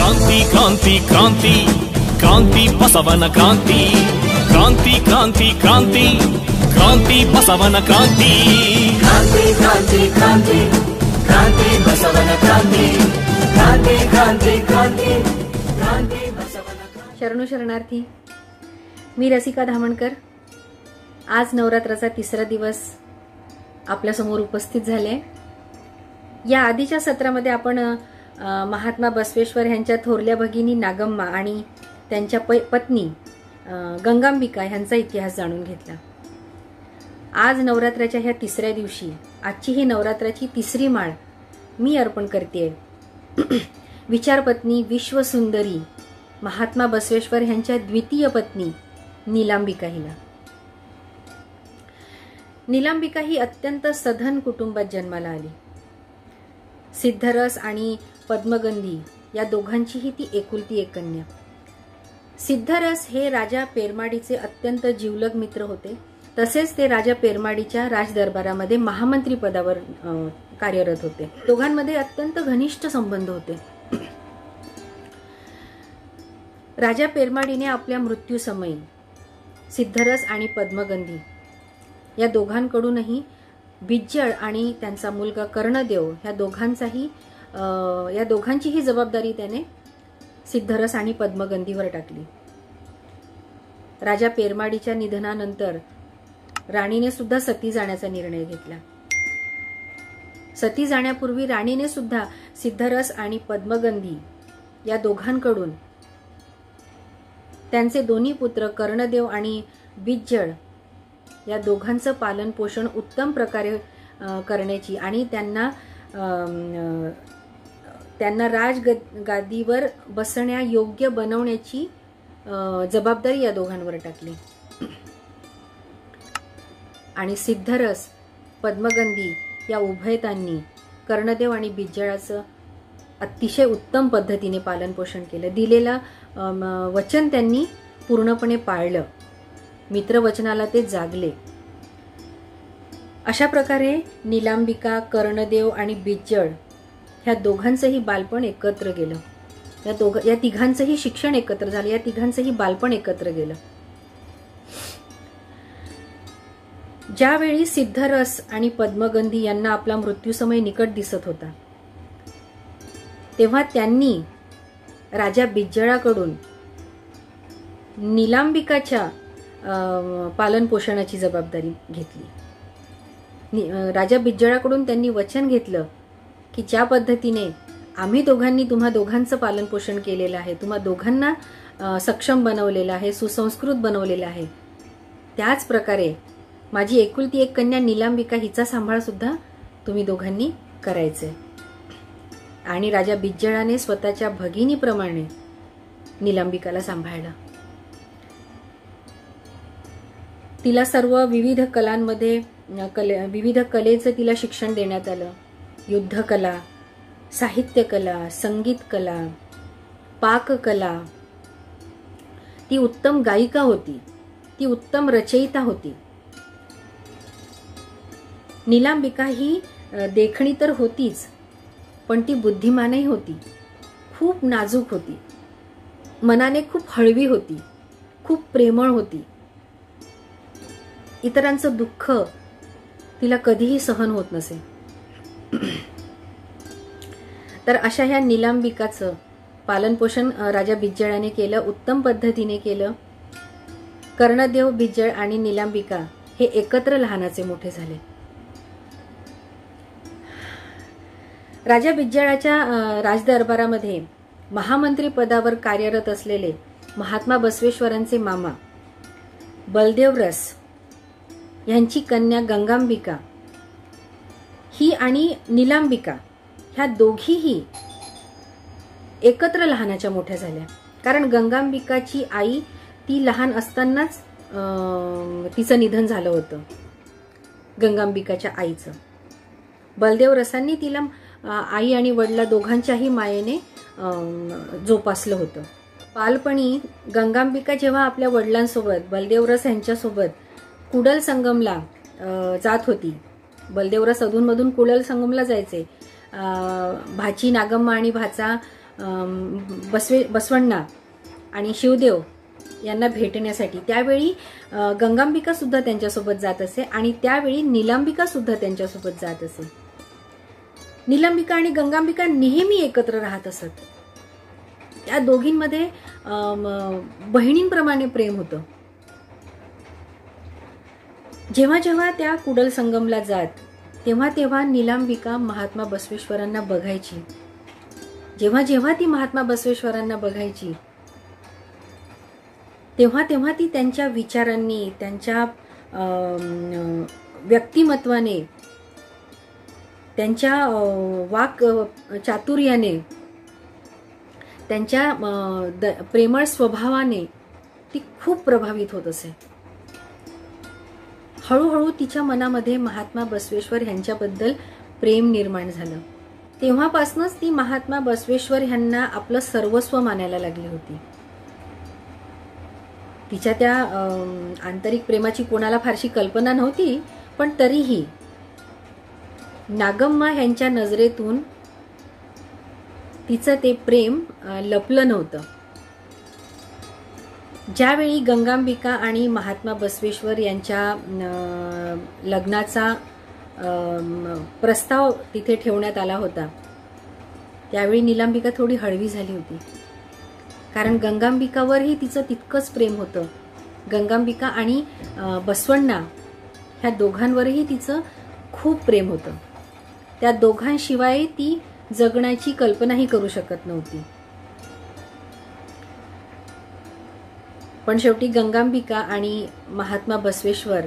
क्रांति क्रांति क्रांति क्रांति बसवन क्रांति क्रांति क्रांति क्रांति क्रांति बसवन क्रांति क्रांति क्रांति क्रांति क्रांति बसवन क्रांति क्रांति क्रांति क्रांति क्रांति बसवन। शरणो शरणार्थी, मी रसिका धामणकर आज नवरात्राचा तिसरा दिवस आपल्यासमोर उपस्थित झाले। या आधीच्या सत्रामध्ये आपण महात्मा बसवेश्वर यांच्या थोरल्या भगिनी नागम्मा आणि त्यांच्या पत्नी गंगांबिका यांचा इतिहास जाणून घेतला। आज नवरात्राच्या ह्या तिसऱ्या दिवशी आजची ही नवरात्राची तिसरी माळ मी अर्पण करते विचारपत्नी विश्वसुंदरी महात्मा बसवेश्वर यांच्या द्वितीय पत्नी नीलांबिका हिला। नीलांबिका ही अत्यंत सधन कुटुंबात जन्माला आली। सिद्धरस आणि पद्मगंधी या दोघांचीही ती एकुलती एक कन्या। सिद्धरस हे राजा पेरमाडीचे अत्यंत जिवलग मित्र होते, तसेच ते राजा पेरमाडीच्या राजदरबारामध्ये महामंत्री पदावर कार्यरत होते। दोघांमध्ये अत्यंत घनिष्ठ संबंध होते। राजा पेरमाडीने आपल्या मृत्यूसमयी सिद्धरस आणि पद्मगंधी या दोघांकडूनही बिज्जळ आणि त्यांचा मुलगा कर्णदेव या दोघांचीही जबाबदारी त्याने सिद्धरस आणि पद्मगंधीवर टाकली। राजा पेरमाडीच्या निधनानंतर राणीने सुद्धा सती जाण्याचा निर्णय घेतला। सती जाण्यापूर्वी राणीने सुद्धा सिद्धरस आणि पद्मगंधी या दोघांकडून त्यांचे दोन्ही पुत्र कर्णदेव आणि बिज्जळ या दोघांचं पालन पोषण उत्तम प्रकारे करण्याची आणि त्यांना राजगादीवर बसण्यायोग्य बनवण्याची जबाबदारी या दोघांवर टाकली। आणि सिद्धरस पद्मगंधी या उभयतांनी कर्णदेव आणि बिज्जळाचं अतिशय उत्तम पद्धतीने पालन पोषण केलं। दिलेलं वचन त्यांनी पूर्णपणे पाळलं। मित्रवचनाला ते जागले। अशा प्रकारे नीलांबिका, कर्णदेव आणि बिज्जळ ह्या दोघांचंही बालपण एकत्र गेलं। या तिघांचंही शिक्षण एकत्र झालं, या तिघांचंही बालपण एकत्र गेलं। ज्यावेळी सिद्धरस आणि पद्मगंधी यांना आपला मृत्यूसमय निकट दिसत होता, तेव्हा त्यांनी राजा बिज्जळाकडून नीलांबिकाच्या पालन पोषणाची जबाबदारी घेतली। राजा बिज्जळाकडून त्यांनी वचन घेतलं की ज्या पद्धतीने आम्ही दोघांनी तुम्हा दोघांचं पालन पोषण केलेलं आहे, तुम्हा दोघांना सक्षम बनवलेलं आहे, सुसंस्कृत बनवलेलं आहे, त्याच प्रकारे माझी एकुलती एक कन्या नीलांबिका हिचा सांभाळ सुद्धा तुम्ही दोघांनी करायचंय। आणि राजा बिज्जळाने स्वतःच्या भगिनीप्रमाणे नीलांबिकाला सांभाळलं। तिला सर्व विविध कलांमध्ये विविध कलेचं तिला शिक्षण देण्यात आलं। युद्धकला, साहित्यकला, संगीतकला, पाककला। ती उत्तम गायिका होती, ती उत्तम रचयिता होती। नीलांबिका ही देखणी तर होतीच, पण ती बुद्धिमानही होती, खूप नाजूक होती, मनाने खूप हळवी होती, खूप प्रेमळ होती। इतरांचं दुःख तिला कधीही सहन होत नसे। तर अशा ह्या नीलांबिकाचं पालनपोषण राजा बिज्जळाने केलं, उत्तम पद्धतीने केलं। कर्णदेव, बिज्जळ आणि नीलांबिका हे एकत्र लहानाचे मोठे झाले। राजा बिज्जळाच्या राजदरबारामध्ये महामंत्री पदावर कार्यरत असलेले महात्मा बसवेश्वरांचे मामा बलदेवरस यांची कन्या गंगांबिका ही आणि नीलांबिका ह्या दोघीही एकत्र लहानाच्या मोठ्या झाल्या। कारण गंगांबिकाची आई ती लहान असतानाच तिचं निधन झालं होतं, गंगांबिकाच्या आईचं। बलदेवरसांनी तिला आई आणि वडिला दोघांच्याही मायेने जोपासलं होतं। बालपणी गंगांबिका जेव्हा आपल्या वडिलांसोबत बलदेवरस यांच्यासोबत कुडल संगमला जात होती, बलदेवरस अधूनमधून कुडल संगमला जायचे। भाची नागम्मा आणि भाचा बसवण्णा आणि शिवदेव यांना भेटण्यासाठी. त्यावेळी गंगांबिका सुद्धा त्यांच्यासोबत जात असे आणि त्यावेळी नीलांबिका सुद्धा त्यांच्यासोबत जात असे. नीलांबिका आणि गंगांबिका नेहमी एकत्र राहत असत. त्या दोघींमध्ये बहिणींप्रमाणे प्रेम होतं. जेव्हा जेव्हा त्या कुडल संगमला जात तेव्हा तेव्हा नीलांबिका महात्मा बसवेश्वरांना बघायची. जेव्हा जेव्हा ती महात्मा बसवेश्वरांना बघायची तेव्हा तेव्हा ती त्यांच्या विचारांनी, त्यांच्या व्यक्तिमत्वाने, त्यांच्या वाक चातुर्याने, त्यांच्या प्रेमळ स्वभावाने ती खूप प्रभावित होत असे. हळूहळू तिच्या मनामध्ये महात्मा बसवेश्वर यांच्याबद्दल प्रेम निर्माण झालं. तेव्हापासूनच ती महात्मा बसवेश्वर यांना आपलं सर्वस्व मानायला लागली होती. तिच्या त्या आंतरिक प्रेमाची कोणाला फारशी कल्पना नव्हती, पण तरीही नागम्मा यांच्या नजरेतून तिचं ते प्रेम लपलं नव्हतं. ज्यावेळी गंगांबिका आणि महात्मा बसवेश्वर यांच्या लग्नाचा प्रस्ताव तिथे ठेवण्यात आला होता त्यावेळी नीलांबिका थोडी हळवी झाली होती. कारण गंगांबिकावरही तिचं तितकंच प्रेम होतं. गंगांबिका आणि बसवण्णा ह्या दोघांवरही तिचं खूप प्रेम होतं. त्या दोघांशिवाय ती जगण्याची कल्पनाही करू शकत नव्हती. पण शेवटी गंगांबिका आणि महात्मा बसवेश्वर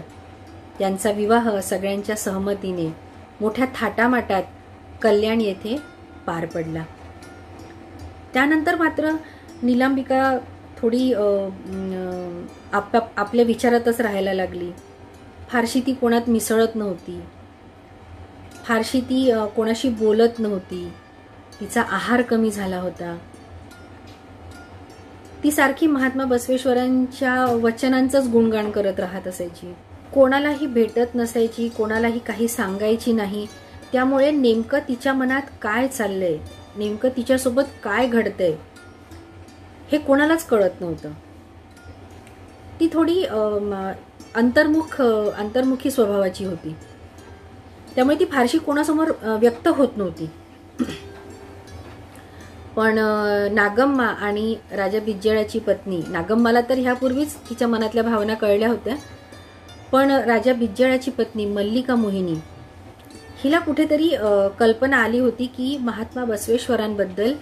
यांचा विवाह सगळ्यांच्या सहमतीने मोठ्या थाटामाटात कल्याण येथे पार पडला. त्यानंतर मात्र नीलांबिका थोडी आपल्या विचारातच राहायला लागली. फारशी ती कोणात मिसळत नव्हती, फारशी ती कोणाशी बोलत नव्हती. तिचा आहार कमी झाला होता. ती सारखी महात्मा बसवेश्वरांच्या वचनांचंच गुणगान करत राहत असायची. कोणालाही भेटत नसायची, कोणालाही काही सांगायची नाही. त्यामुळे नेमकं तिच्या मनात काय चाललंय, नेमकं तिच्यासोबत काय घडतंय हे कोणालाच कळत नव्हतं. ती थोडी अंतर्मुखी स्वभावाची होती. त्यामुळे ती फारशी कोणासमोर व्यक्त होत नव्हती. पण नागम्मा आणि राजा बिज्जळाची पत्नी, नागम्माला तर ह्यापूर्वीच तिच्या मनातल्या भावना कळल्या होत्या, पण राजा बिज्जळाची पत्नी मल्लिका मोहिनी हिला कुठेतरी कल्पना आली होती की महात्मा बसवेश्वरांबद्दल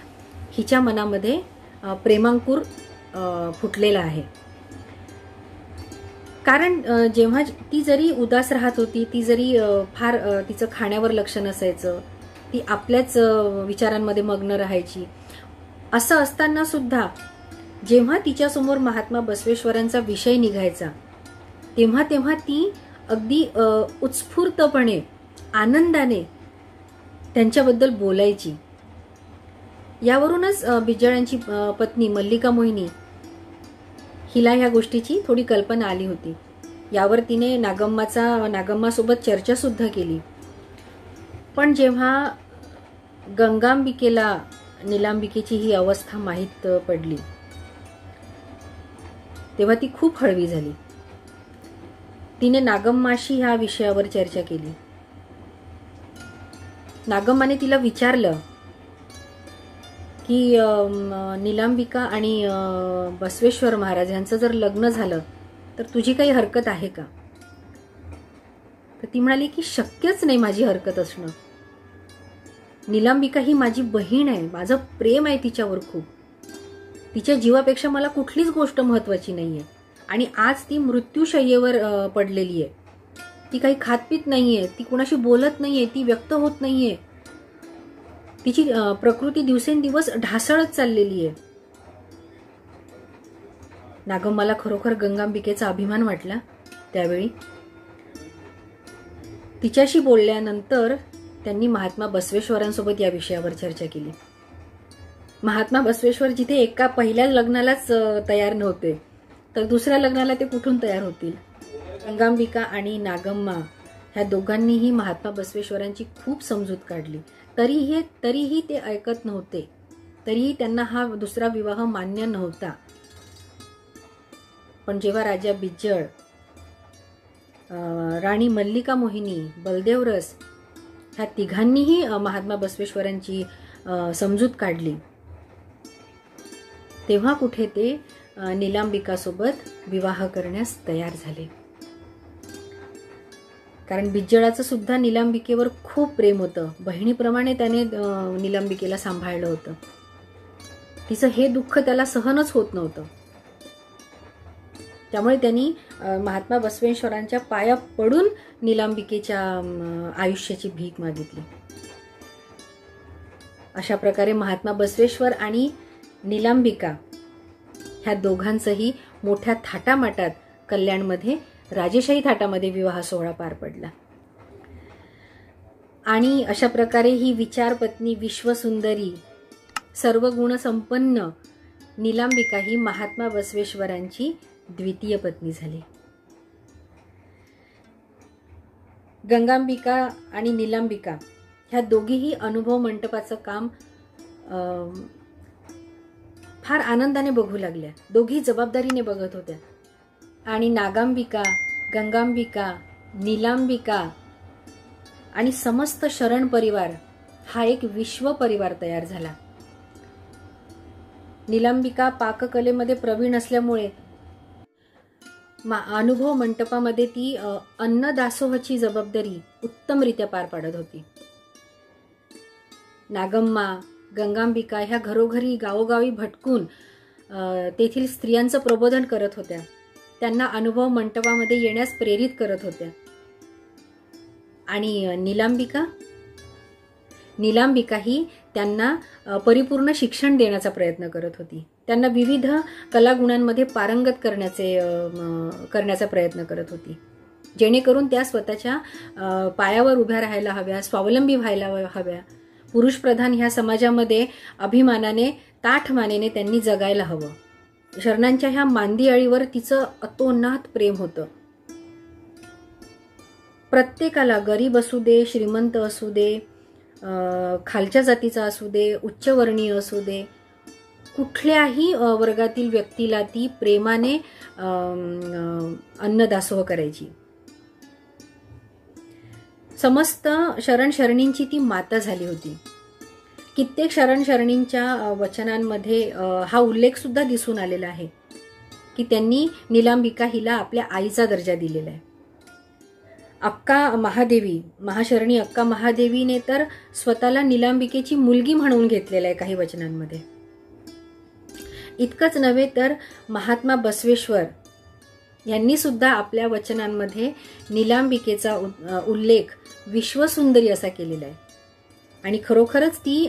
हिच्या मनामध्ये प्रेमांकुर फुटलेला आहे. कारण जेव्हा ती जरी उदास राहत होती, ती जरी फार तिचं खाण्यावर लक्ष नसायचं, ती आपल्याच विचारांमध्ये मग्न राहायची, असं असताना सुद्धा जेव्हा तिच्यासमोर महात्मा बसवेश्वरांचा विषय निघायचा तेव्हा तेव्हा ती अगदी उत्स्फूर्तपणे, आनंदाने त्यांच्याबद्दल बोलायची. यावरूनच बिज्जळांची पत्नी मल्लिका मोहिनी हिला ह्या गोष्टीची थोडी कल्पना आली होती. यावर तिने नागम्मासोबत चर्चा सुद्धा केली. पण जेव्हा गंगांबिकेला नीलांबिकेची ही अवस्था माहीत पडली तेव्हा ती खूप हळवी झाली. तिने नागम्माशी ह्या विषयावर चर्चा केली. नागम्माने तिला विचारलं की नीलांबिका आणि बसवेश्वर महाराज यांचं जर लग्न झालं तर तुझी काही हरकत आहे का? तर ती म्हणाली की शक्यच नाही माझी हरकत असणं. नीलांबिका ही माझी बहीण आहे, माझं प्रेम आहे तिच्यावर खूप. तिच्या जीवापेक्षा मला कुठलीच गोष्ट महत्वाची नाहीये. आणि आज ती मृत्यूशय्येवर पडलेली आहे. ती काही खातपीत नाहीये, ती कुणाशी बोलत नाहीये, ती व्यक्त होत नाहीये. तिची प्रकृती दिवसेंदिवस ढासळत चाललेली आहे. नागम्माला खरोखर गंगांबिकेचा अभिमान वाटला. त्यावेळी तिच्याशी बोलल्यानंतर त्यांनी महात्मा बसवेश्वरांसोबत या विषयावर चर्चा केली. महात्मा बसवेश्वर जिथे एका पहिल्या लग्नालाच तयार नव्हते तर दुसऱ्या लग्नाला ते कुठून तयार होतील? गंगांबिका आणि नागम्मा ह्या दोघांनीही महात्मा बसवेश्वरांची खूप समजूत काढली. तरीही ते ऐकत नव्हते. तरीही त्यांना हा दुसरा विवाह मान्य नव्हता. पण जेव्हा राजा बिज्जळ, राणी मल्लिका मोहिनी, बलदेवरस ह्या तिघांनीही महात्मा बसवेश्वरांची समजूत काढली, तेव्हा कुठे ते नीलांबिकासोबत विवाह करण्यास तयार झाले. कारण बिज्जळाचं सुद्धा नीलांबिकेवर खूप प्रेम होतं. बहिणीप्रमाणे त्याने नीलांबिकेला सांभाळलं होतं. तिचं हे दुःख त्याला सहनच होत नव्हतं. त्यामुळे त्यांनी महात्मा बसवेश्वरांच्या पाया पडून नीलांबिकेच्या आयुष्याची भीक मागितली. अशा प्रकारे महात्मा बसवेश्वर आणि नीलांबिका ह्या दोघांचंही मोठ्या थाटामाटात कल्याणमध्ये, राजेशाही थाटामध्ये विवाह सोहळा पार पडला. आणि अशा प्रकारे ही विचारपत्नी, विश्वसुंदरी, सर्व गुणसंपन्न नीलांबिका ही महात्मा बसवेश्वरांची द्वितीय पत्नी झाली. गंगांबिका आणि नीलांबिका ह्या दोघीही अनुभव मंटपाचं काम फार आनंदाने बघू लागल्या. दोघी जबाबदारीने बघत होत्या. आणि नागांबिका, गंगांबिका, नीलांबिका आणि समस्त शरण परिवार हा एक विश्व परिवार तयार झाला. नीलांबिका पाककलेमध्ये प्रवीण असल्यामुळे अनुभव मंटपामध्ये ती अन्नदासोहाची जबाबदारी उत्तमरित्या पार पाडत होती. नागम्मा, गंगांबिका ह्या घरोघरी, गावोगावी भटकून तेथील स्त्रियांचं प्रबोधन करत होत्या. त्यांना अनुभव मंटपामध्ये येण्यास प्रेरित करत होत्या. आणि नीलांबिका ही त्यांना परिपूर्ण शिक्षण देण्याचा प्रयत्न करत होती. त्यांना विविध कलागुणांमध्ये पारंगत करण्याचा प्रयत्न करत होती, जेणेकरून त्या स्वतःच्या पायावर उभ्या राहायला हव्या, स्वावलंबी व्हायला हव्या. पुरुषप्रधान ह्या समाजामध्ये अभिमानाने, ताठमानेने त्यांनी जगायला हवं. शरणांच्या ह्या मांदी अळीवर तिचं अतोनात प्रेम होतं. प्रत्येकाला, गरीब असू दे, श्रीमंत असू दे, खालच्या जातीचा असू दे, उच्चवर्णीय असू दे, कुठल्याही वर्गातील व्यक्तीला ती प्रेमाने अन्नदासोह करायची. समस्त शरण शरणींची ती माता झाली होती. कित्येक शरण शरणींच्या वचनांमध्ये हा उल्लेख सुद्धा दिसून आलेला आहे की त्यांनी नीलांबिका हिला आपल्या आईचा दर्जा दिलेला आहे. अक्का महादेवी, महाशरणी अक्का महादेवीने तर स्वतःला नीलांबिकेची मुलगी म्हणून घेतलेला आहे काही वचनांमध्ये. इतकंच नव्हे तर महात्मा बसवेश्वर यांनी सुद्धा आपल्या वचनांमध्ये नीलांबिकेचा उल्लेख विश्वसुंदरी असा केलेला आहे. आणि खरोखरच ती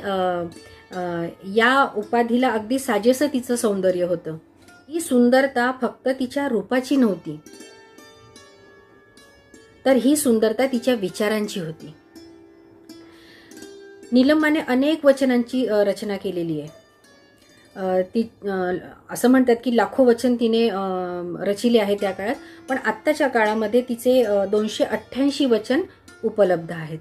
या उपाधीला अगदी साजेसं तिचं सौंदर्य होतं. ही सुंदरता फक्त तिच्या रूपाची नव्हती, तर ही सुंदरता तिच्या विचारांची होती. नीलम्माने अनेक वचनांची रचना केलेली आहे. ती असं म्हणतात की लाखो वचन तिने रचिले आहे त्या काळात, पण आत्ताच्या काळामध्ये तिचे 288 वचन उपलब्ध आहेत.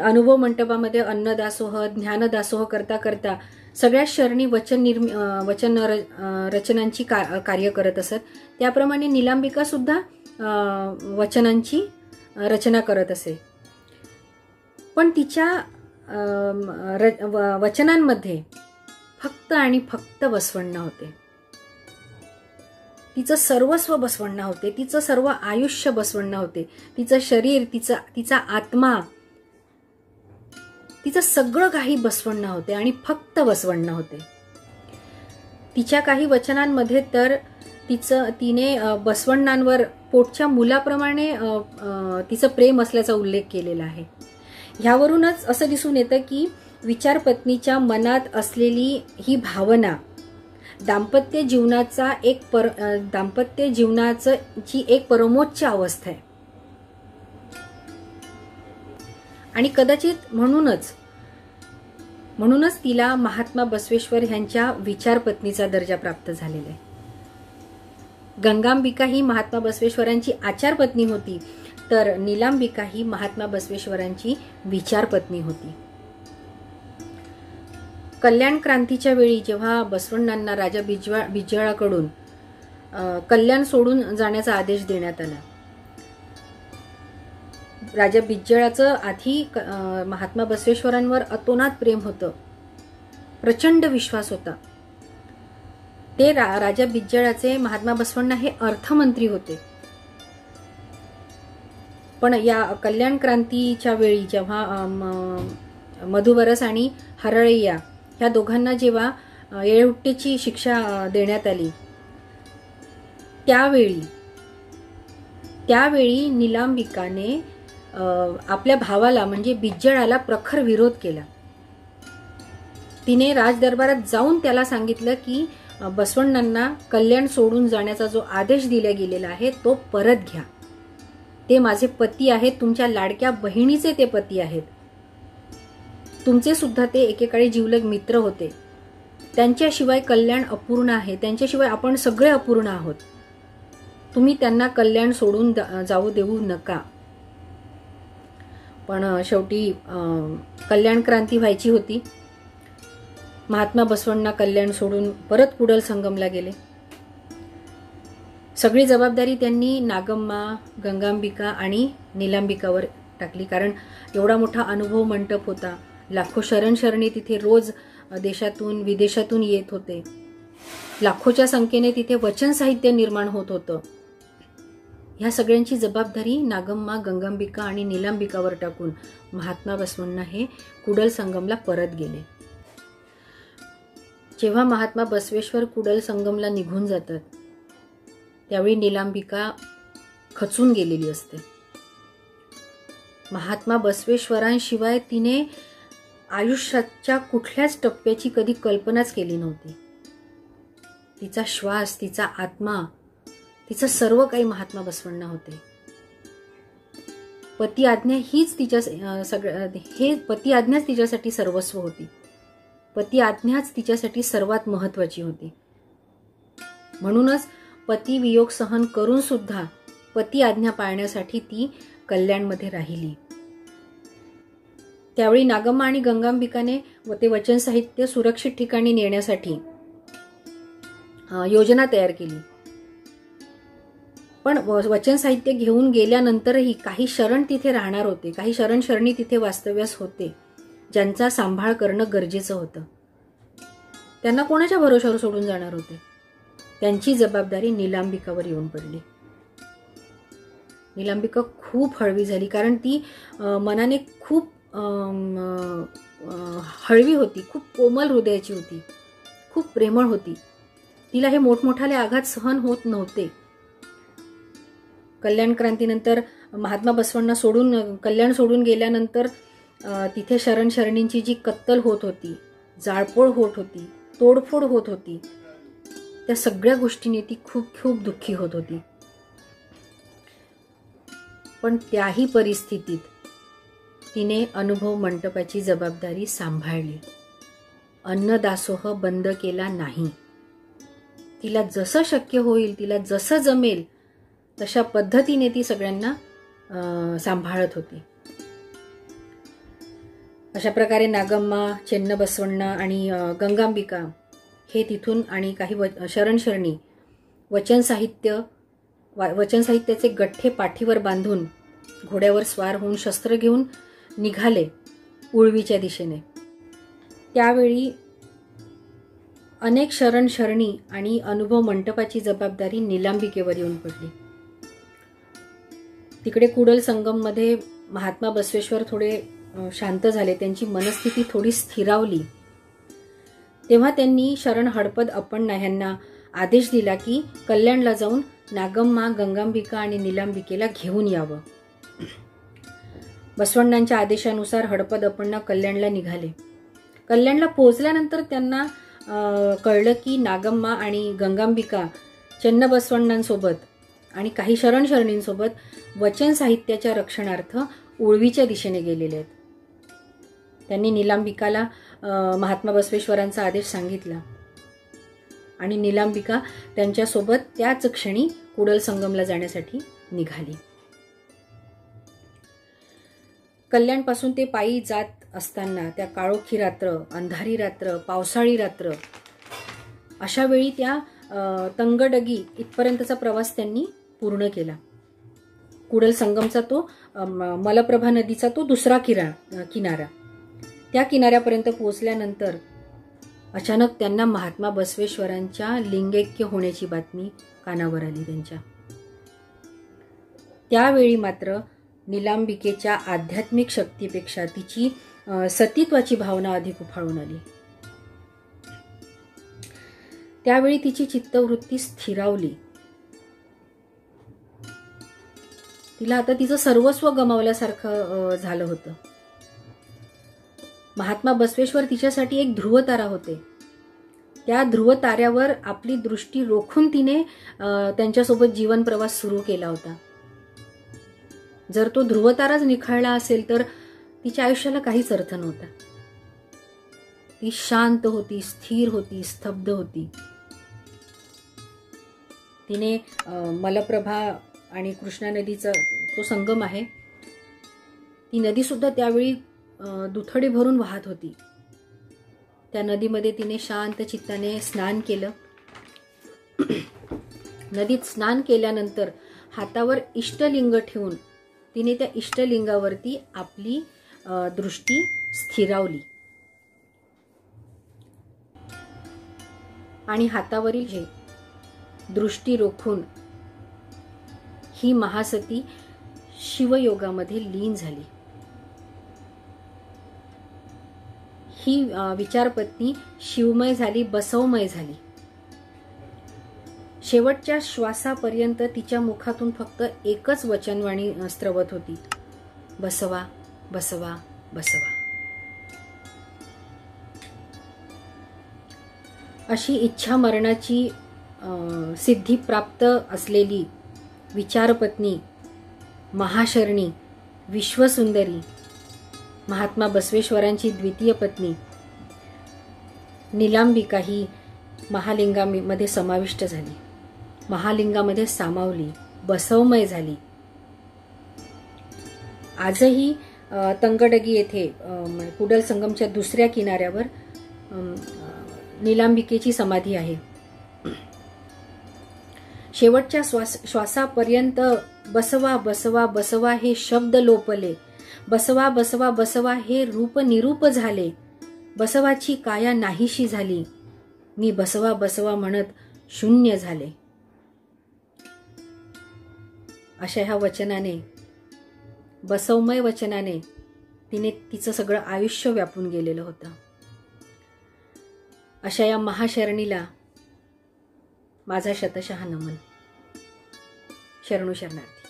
अनुभव मंटपामध्ये अन्नदासोह, ज्ञानदासोह करता करता सगळ्या शरणी वचन रचनांची कार्य करत असत. त्याप्रमाणे नीलांबिका सुद्धा वचनांची रचना करत असे. पण तिच्या वचनांमध्ये फक्त आणि फक्त बसवण्णा होते. तिचं सर्वस्व बसवण्णा होते. तिचं सर्व आयुष्य बसवण्णा होते. तिचं शरीर, तिचा आत्मा, तिचं सगळं काही बसवण्णा होते आणि फक्त बसवण्णा होते. तिच्या काही वचनांमध्ये तर तिने बसवण्णांवर पोटच्या मुलाप्रमाणे तिचं प्रेम असल्याचा उल्लेख केलेला आहे. ह्यावरूनच असं दिसून येतं की विचारपत्नीच्या मनात असलेली ही भावना दाम्पत्य जीवनाची एक परमोच्च अवस्था आहे. आणि कदाचित म्हणूनच तिला महात्मा बसवेश्वर ह्यांच्या विचारपत्नीचा दर्जा प्राप्त झालेला आहे. गंगांबिका ही महात्मा बसवेश्वरांची आचारपत्नी होती, तर नीलांबिका ही महात्मा बसवेश्वरांची विचारपत्नी होती. कल्याण क्रांतीच्या वेळी जेव्हा बसवण्णांना राजा बिज्जळाकडून कल्याण सोडून जाण्याचा आदेश देण्यात आला, राजा बिज्जळाचं आधी महात्मा बसवेश्वरांवर अतोनात प्रेम होतं, प्रचंड विश्वास होता. ते राजा बिज्जळाचे महात्मा बसवण्णा हे अर्थमंत्री होते. पण या कल्याण क्रांतीच्या वेळी जेव्हा मधुबरस आणि हरळय्या ह्या दोघांना जेव्हा येळहुट्टीची शिक्षा देण्यात आली, त्यावेळी निलांबिकाने आपल्या भावाला म्हणजे बिज्जळाला प्रखर विरोध केला. तिने राजदरबारात जाऊन त्याला सांगितलं की बसवण्णांना कल्याण सोडून जाण्याचा जो आदेश दिला गेलेला आहे तो परत घ्या. ते माझे पती आहेत, तुमच्या लाडक्या बहिणीचे ते पती आहेत, तुमचे सुद्धा ते एकेकाळी जीवलग मित्र होते. त्यांच्याशिवाय कल्याण अपूर्ण आहे, त्यांच्याशिवाय आपण सगळे अपूर्ण आहोत. तुम्ही त्यांना कल्याण सोडून जाऊ देऊ नका. पण शेवटी कल्याण क्रांती व्हायची होती. महात्मा बसवण्णा कल्याण सोडून परत कुडल संगमला गेले. सगळी जबाबदारी त्यांनी नागम्मा, गंगांबिका आणि निलांबिकावर टाकली. कारण एवढा मोठा अनुभव मंडप होता, लाखो शरण शरणी तिथे रोज देशातून विदेशातून येत होते, लाखोच्या संख्येने तिथे वचन साहित्य निर्माण होत होतं. ह्या सगळ्यांची जबाबदारी नागम्मा, गंगांबिका आणि निलांबिकावर टाकून महात्मा बसवण्णा हे कुडल संगमला परत गेले. जेव्हा महात्मा बसवेश्वर कुडल संगमला निघून जातात त्यावेळी निलांबिका खचून गेलेली असते. महात्मा बसवेश्वरांशिवाय तिने आयुष्याच्या कुठल्याच टप्प्याची कधी कल्पनाच केली नव्हती. तिचा श्वास, तिचा आत्मा, तिचं सर्व काही महात्मा बसवण्णा होते. पती आज्ञा हीच पती आज्ञाच तिच्यासाठी सर्वस्व होती. पती आज्ञाच तिच्यासाठी सर्वात महत्वाची होती. म्हणूनच पती वियोग सहन करून सुद्धा पती आज्ञा पाळण्यासाठी ती कल्याणमध्ये राहिली. त्यावेळी नागम्मा आणि गंगांबिकाने ते वचन साहित्य सुरक्षित ठिकाणी नेण्यासाठी योजना तयार केली. पण वचन साहित्य घेऊन गेल्यानंतरही काही शरण तिथे राहणार होते, काही शरण शरणी तिथे वास्तव्यास होते, ज्यांचा सांभाळ करणं गरजेचं होतं. त्यांना कोणाच्या भरोशावर सोडून जाणार होते? त्यांची जबाबदारी निलांबिकावर येऊन पडली. निलांबिका खूप हळवी झाली, कारण ती मनाने खूप हळवी होती, खूप कोमल हृदयाची होती, खूप प्रेमळ होती. तिला हे मोठमोठाले आघात सहन होत नव्हते. कल्याण क्रांतीनंतर महात्मा बसवण्णा कल्याण सोडून गेल्यानंतर तिथे शरण शरणींची जी कत्तल होत होती, जाळपोळ होत होती, तोडफोड होत होती, त्या सगळ्या गोष्टींनी ती खूप खूप दुःखी होत होती. पण त्याही परिस्थितीत तिने अनुभव मंडपाची जबाबदारी सांभाळली. अन्नदासोह बंद केला नाही. तिला जसं शक्य होईल, तिला जसं जमेल तशा पद्धतीने ती सगळ्यांना सांभाळत होती. अशा प्रकारे नागम्मा, चेन्नबसवण्णा आणि गंगांबिका हे तिथून आणि काही शरण शरणी वचन साहित्याचे गठ्ठे पाठीवर बांधून घोड्यावर स्वार होऊन शस्त्र घेऊन निघाले उळवीच्या दिशेने. त्यावेळी अनेक शरण शरणी आणि अनुभव मंडपाची जबाबदारी निलांबिकेवर येऊन पडली. तिकडे कुडल संगममध्ये महात्मा बसवेश्वर थोडे शांत झाले, त्यांची मनस्थिती थोडी स्थिरावली. तेव्हा त्यांनी शरण हडपद अप्पण्णा यांना आदेश दिला की कल्याणला जाऊन नागम्मा, गंगांबिका आणि निलांबिकेला घेऊन यावं. बसवण्णांच्या आदेशानुसार हडपद अप्पण्णा कल्याणला निघाले. कल्याणला पोहोचल्यानंतर त्यांना कळलं की नागम्मा आणि गंगांबिका चेन्नबसवण्णांसोबत आणि काही शरण शरणींसोबत वचन साहित्याच्या रक्षणार्थ उळवीच्या दिशेने गेलेले आहेत. त्यांनी निलांबिकाला महात्मा बसवेश्वरांचा आदेश सांगितला आणि निलांबिका त्यांच्यासोबत त्याच क्षणी कुडल संगमला जाण्यासाठी निघाली. कल्याणपासून ते पायी जात असताना, त्या काळोखी रात्र, अंधारी रात्र, पावसाळी रात्र, अशा वेळी त्या तंगडगी इथपर्यंतचा प्रवास त्यांनी पूर्ण केला. कुडल संगमचा तो मलप्रभा नदीचा तो दुसरा किनारा. त्या किनाऱ्यापर्यंत पोहोचल्यानंतर अचानक त्यांना महात्मा बसवेश्वरांच्या लिंगैक्य होण्याची बातमी कानावर आली त्यांच्या. त्यावेळी मात्र निलांबिकेच्या आध्यात्मिक शक्तीपेक्षा तिची सतीत्वाची भावना अधिक उफाळून आली. त्यावेळी तिची चित्तवृत्ती स्थिरावली. तिला आता तिचं सर्वस्व गमावल्यासारखं झालं होतं. महात्मा बसवेश्वर तिच्यासाठी एक ध्रुवतारा होते. त्या ध्रुवताऱ्यावर आपली दृष्टी रोखून तिने त्यांच्यासोबत जीवन प्रवास सुरू केला होता. जर तो ध्रुवताराच निखळला असेल तर तिच्या आयुष्याला काहीच अर्थ नव्हता. ती शांत होती, स्थिर होती, स्तब्ध होती. तिने मलप्रभा आणि कृष्णा नदीचा तो संगम आहे, ती नदी सुद्धा त्यावेळी दुथडी भरून वाहत होती. त्या नदीमध्ये तिने शांत चित्ताने स्नान केलं. नदीत स्नान केल्यानंतर हातावर इष्टलिंग ठेवून तिने त्या इष्टलिंगावरती आपली दृष्टी स्थिरावली आणि हातावरील हे दृष्टी रोखून ही महासती शिवयोगामध्ये लीन झाली. ही विचारपत्नी शिवमय झाली, बसवमय झाली. शेवटच्या श्वासापर्यंत तिच्या मुखातून फक्त एकच वचनवाणी स्त्रवत होती, बसवा बसवा बसवा. अशी इच्छा मरणाची सिद्धी प्राप्त असलेली विचारपत्नी, महाशरणी, विश्वसुंदरी, महात्मा बसवेश्वरांची द्वितीय पत्नी निलांबिका ही महालिंगामध्ये समाविष्ट झाली, महालिंगामध्ये सामावली, बसवमय झाली. आजही तंगडगी येथे कुडल संगमच्या दुसऱ्या किनाऱ्यावर निलांबिकेची समाधी आहे. शेवटच्या श्वासापर्यंत बसवा बसवा बसवा हे शब्द लोपले, बसवा बसवा बसवा हे रूप निरूप झाले, बसवाची काया नाहीशी झाली, मी बसवा बसवा म्हणत शून्य झाले. अशा ह्या वचनाने, बसवमय वचनाने तिने तिचं सगळं आयुष्य व्यापून गेलेलं होतं. अशा या महाशरणीला माझा शतशः नमन. शरणू शरणार्थी.